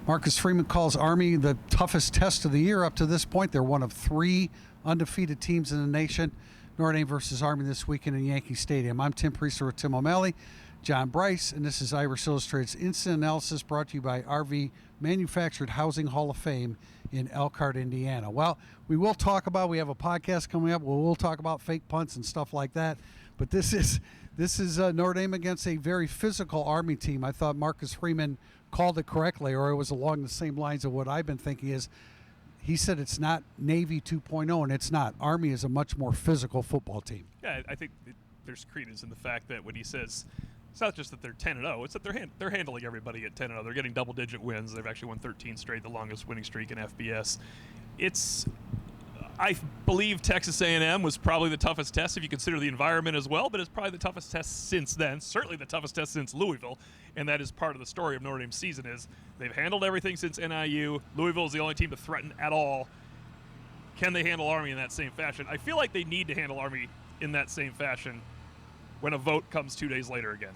Marcus Freeman calls Army the toughest test of the year up to this point. They're one of 3 undefeated teams in the nation. Notre Dame versus Army this weekend in Yankee Stadium. I'm Tim Priester with Tim O'Malley, John Brice, and this is Irish Illustrated's Instant Analysis, brought to you by RVMH Hall of Fame in Elkhart, Indiana. Well, we have a podcast coming up where we'll talk about fake punts and stuff like that. But this is Notre Dame against a very physical Army team. I thought Marcus Freeman called it correctly, or it was along the same lines of what I've been thinking is, he said it's not Navy 2.0, and it's not. Army is a much more physical football team. Yeah, I think there's credence in the fact that when he says it's not just that they're 10-0, it's that they're handling everybody at 10-0. They're getting double-digit wins. They've actually won 13 straight, the longest winning streak in FBS. I believe Texas A&M was probably the toughest test if you consider the environment as well, but it's probably the toughest test since then, certainly the toughest test since Louisville, and that is part of the story of Notre Dame's season is they've handled everything since NIU. Louisville is the only team to threaten at all. Can they handle Army in that same fashion? I feel like they need to handle Army in that same fashion when a vote comes 2 days later again.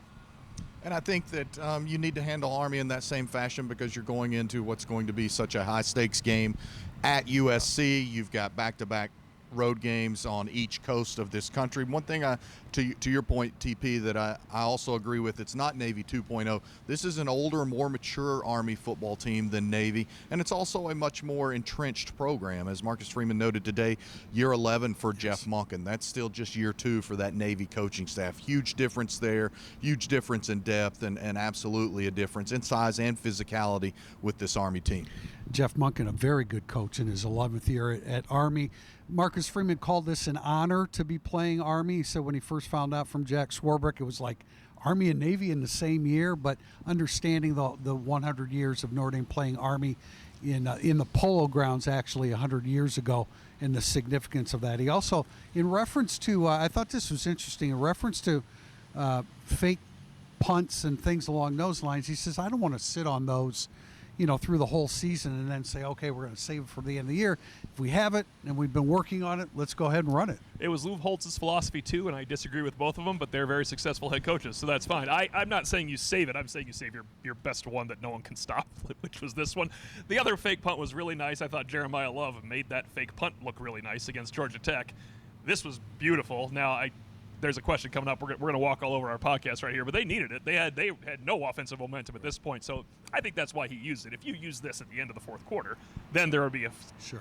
And I think that you need to handle Army in that same fashion because you're going into what's going to be such a high-stakes game at USC. You've got back-to-back road games on each coast of this country. One thing, to your point, TP, that I also agree with, it's not Navy 2.0. This is an older, more mature Army football team than Navy, and it's also a much more entrenched program. As Marcus Freeman noted today, year 11 for Jeff Monken. That's still just year 2 for that Navy coaching staff. Huge difference there, huge difference in depth, and absolutely a difference in size and physicality with this Army team. Jeff Monken, a very good coach in his 11th year at Army. Marcus Freeman called this an honor to be playing Army. He said when he first found out from Jack Swarbrick, it was like Army and Navy in the same year, but understanding the 100 years of Notre Dame playing Army in the Polo Grounds actually 100 years ago and the significance of that. He also, in reference to, I thought this was interesting, in reference to fake punts and things along those lines, he says, I don't want to sit on those through the whole season and then say, okay, we're going to save it for the end of the year. If we have it and we've been working on it, let's go ahead and run it. It was Lou Holtz's philosophy too, and I disagree with both of them, but they're very successful head coaches, so that's fine. I'm not saying you save it. I'm saying you save your best one that no one can stop, which was this one. The other fake punt was really nice. I thought Jeremiah Love made that fake punt look really nice against Georgia Tech. This was beautiful. Now, there's a question coming up. We're going to walk all over our podcast right here, but they needed it. They had no offensive momentum at this point, so I think that's why he used it. If you use this at the end of the fourth quarter, then there would be a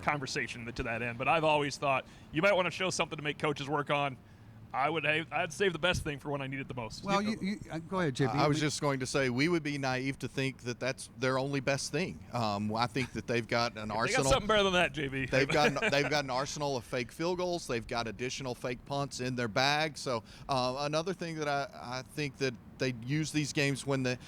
conversation to that end. But I've always thought you might want to show something to make coaches work on. I'd save the best thing for when I need it the most. Well, go ahead, JB. I was just going to say we would be naive to think that that's their only best thing. I think that they've got an arsenal. They got something better than that, JB. They've got an arsenal of fake field goals. They've got additional fake punts in their bag. So another thing that I think that they use these games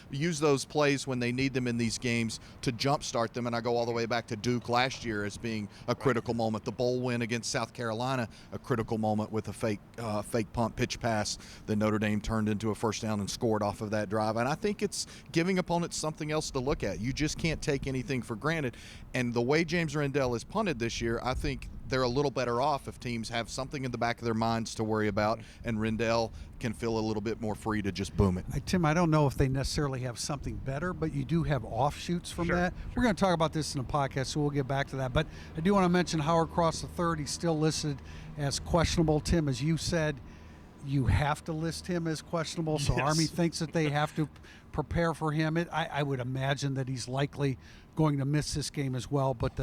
use those plays when they need them in these games to jumpstart them. And I go all the way back to Duke last year as being a critical moment. The bowl win against South Carolina, a critical moment with a fake punt pitch pass that Notre Dame turned into a first down and scored off of that drive. And I think it's giving opponents something else to look at. You just can't take anything for granted. And the way James Rendell has punted this year, I think they're a little better off if teams have something in the back of their minds to worry about, and Rendell can feel a little bit more free to just boom it. Tim, I don't know if they necessarily have something better, but you do have offshoots from that. We're going to talk about this in the podcast, so we'll get back to that. But I do want to mention Howard Cross III. He's still listed as questionable. Tim, as you said, you have to list him as questionable, so Army thinks that they have to prepare for him. I would imagine that he's likely going to miss this game as well, but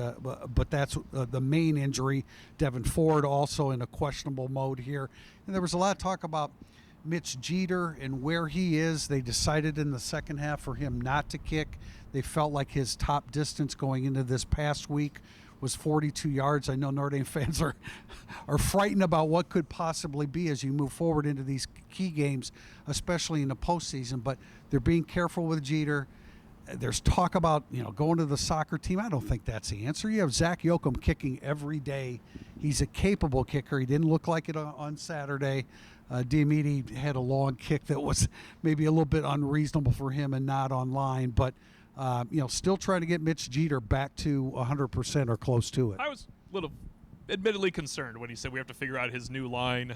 that's the main injury. Devin Ford also in a questionable mode here. And there was a lot of talk about Mitch Jeter and where he is. They decided in the second half for him not to kick. They felt like his top distance going into this past week was 42 yards. I know Notre Dame fans are frightened about what could possibly be as you move forward into these key games, especially in the postseason, but they're being careful with Jeter. There's talk about going to the soccer team. I don't think that's the answer. You have Zach Yoakum kicking every day. He's a capable kicker. He didn't look like it on Saturday. Diomede had a long kick that was maybe a little bit unreasonable for him and not online, but still trying to get Mitch Jeter back to 100% or close to it. I was a little admittedly concerned when he said we have to figure out his new line.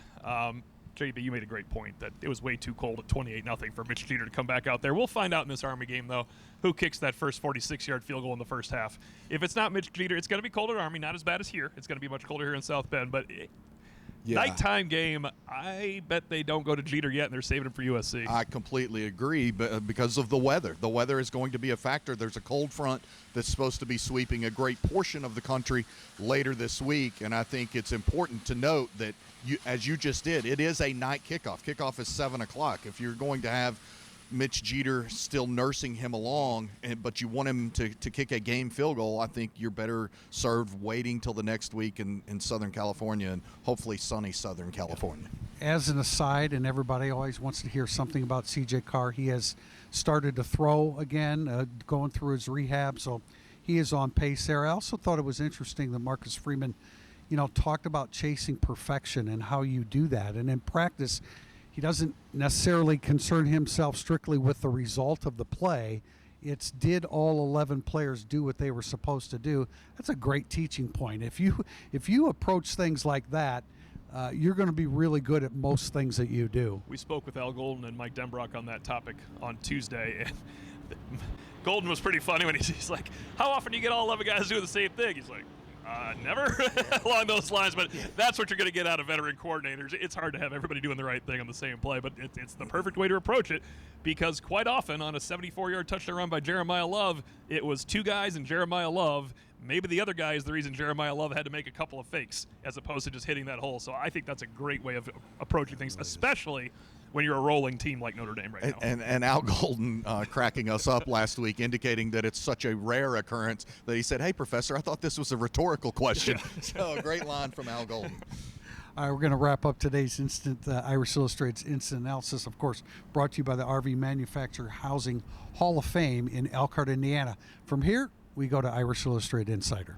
JB, you made a great point that it was way too cold at 28-0 for Mitch Jeter to come back out there. We'll find out in this Army game, though, who kicks that first 46-yard field goal in the first half. If it's not Mitch Jeter, it's going to be cold at Army, not as bad as here. It's going to be much colder here in South Bend, but nighttime game, I bet they don't go to Jeter yet, and they're saving him for USC. I completely agree, but because of the weather. The weather is going to be a factor. There's a cold front that's supposed to be sweeping a great portion of the country later this week, and I think it's important to note that, as you just did, it is a night kickoff. Kickoff is 7 o'clock. If you're going to have Mitch Jeter still nursing him along, but you want him to kick a game field goal, I think you're better served waiting till the next week in Southern California, and hopefully sunny Southern California. As an aside, and everybody always wants to hear something about CJ Carr, he has started to throw again, going through his rehab, so he is on pace there. I also thought it was interesting that Marcus Freeman, talked about chasing perfection and how you do that. And in practice, he doesn't necessarily concern himself strictly with the result of the play. It's did all 11 players do what they were supposed to do? That's a great teaching point. If you approach things like that, you're going to be really good at most things that you do. We spoke with Al Golden and Mike Denbrock on that topic on Tuesday, and Golden was pretty funny when he's like, how often do you get all 11 guys doing the same thing? He's like, never, along those lines. But that's what you're going to get out of veteran coordinators. It's hard to have everybody doing the right thing on the same play, but it's the perfect way to approach it, because quite often on a 74-yard touchdown run by Jeremiah Love, it was two guys and Jeremiah Love. Maybe the other guy is the reason Jeremiah Love had to make a couple of fakes as opposed to just hitting that hole. So I think that's a great way of approaching things, especially when you're a rolling team like Notre Dame right now. And Al Golden cracking us up last week, indicating that it's such a rare occurrence that he said, hey, Professor, I thought this was a rhetorical question. So a great line from Al Golden. All right, we're going to wrap up today's Irish Illustrated's instant analysis, of course, brought to you by the RV Manufacturer Housing Hall of Fame in Elkhart, Indiana. From here, we go to Irish Illustrated Insider.